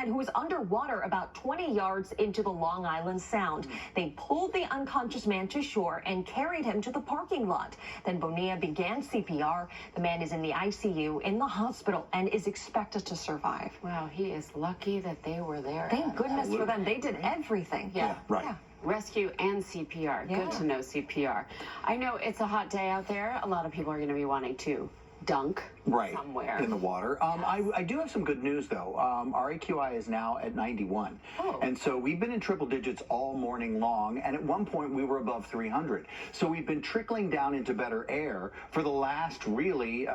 man who was underwater about 20 yards into the Long Island Sound. They pulled the unconscious man to shore and carried him to the parking lot. Then Bonilla began CPR. The man is in the ICU in the hospital and is expected to survive. Wow, he is lucky that they were there. Thank goodness for them. They did everything. Yeah, right. Yeah. Rescue and CPR. Yeah. Good to know CPR. I know it's a hot day out there. A lot of people are going to be wanting to dunk somewhere in the water. I do have some good news though. Our AQI is now at 91, and so we've been in triple digits all morning long, and at one point we were above 300. So we've been trickling down into better air for the last really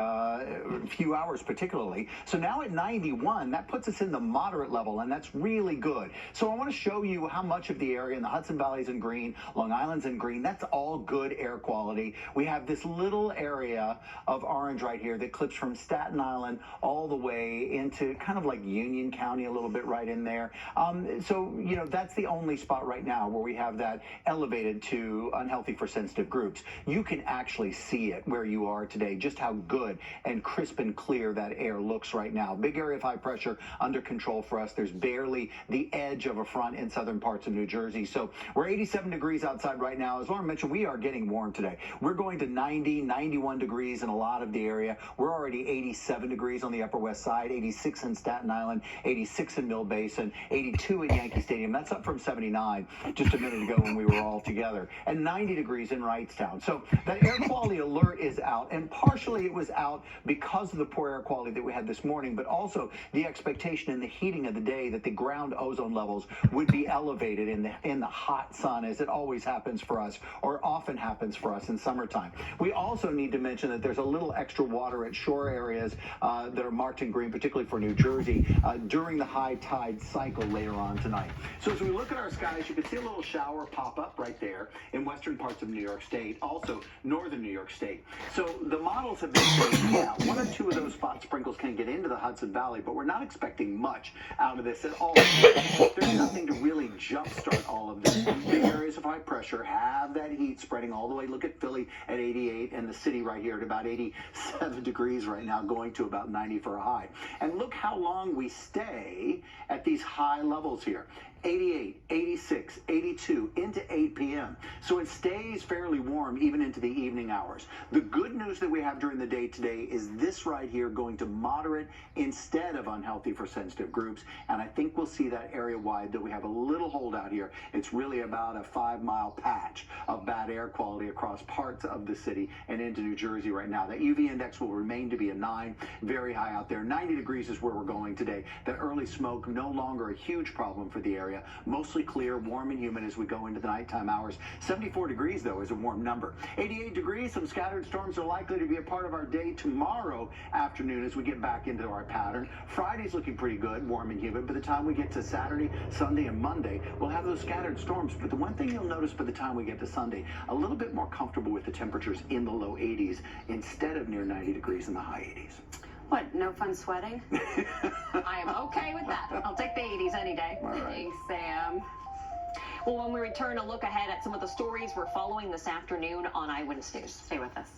few hours particularly. So now at 91, that puts us in the moderate level, and that's really good. So I want to show you how much of the area in the Hudson Valley's in green, Long Island's in green. That's all good air quality. We have this little area of orange right here that clips from Staten Island all the way into kind of like Union County a little bit right in there. So, you know, that's the only spot right now where we have that elevated to unhealthy for sensitive groups. You can actually see it where you are today, just how good and crisp and clear that air looks right now. Big area of high pressure under control for us. There's barely the edge of a front in southern parts of New Jersey. So we're 87 degrees outside right now. As Lauren mentioned, we are getting warm today. We're going to 90, 91 degrees in a lot of the area. We're already 87 degrees on the Upper West Side, 86 in Staten Island, 86 in Mill Basin, 82 in Yankee Stadium. That's up from 79 just a minute ago when we were all together, and 90 degrees in Wrightstown. So that air quality alert is out, and partially it was out because of the poor air quality that we had this morning, but also the expectation in the heating of the day that the ground ozone levels would be elevated in the hot sun, as it always happens for us, or often happens for us in summertime. We also need to mention that there's a little extra water at shore areas that are marked in green, particularly for New Jersey, during the high tide cycle later on tonight. So as we look at our skies, you can see a little shower pop up right there in western parts of New York State, also northern New York State. So the models have been saying, yeah, one or two of those spot sprinkles can get into the Hudson Valley, but we're not expecting much out of this at all. There's nothing to really jumpstart all of this. Big areas of high pressure have that heat spreading all the way. Look at Philly at 88 and the city right here at about 87 degrees right now, going to about 90 for a high. And look how long we stay at these high levels here. 88, 86, 82, into 8 p.m. So it stays fairly warm even into the evening hours. The good news that we have during the day today is this right here going to moderate instead of unhealthy for sensitive groups. And I think we'll see that area-wide, that we have a little holdout here. It's really about a 5-mile patch of bad air quality across parts of the city and into New Jersey right now. That UV index will remain to be a 9, very high out there. 90 degrees is where we're going today. That early smoke, no longer a huge problem for the area. Mostly clear, warm and humid as we go into the nighttime hours. 74 degrees, though, is a warm number. 88 degrees, some scattered storms are likely to be a part of our day tomorrow afternoon as we get back into our pattern. Friday's looking pretty good, warm and humid. By the time we get to Saturday, Sunday, and Monday, we'll have those scattered storms. But the one thing you'll notice by the time we get to Sunday, a little bit more comfortable with the temperatures in the low 80s instead of near 90 degrees in the high 80s. What, no fun sweating? I am okay with that. I'll take the 80s any day. All right. Thanks, Sam. Well, when we return, a look ahead at some of the stories we're following this afternoon on Eyewitness News. Stay with us.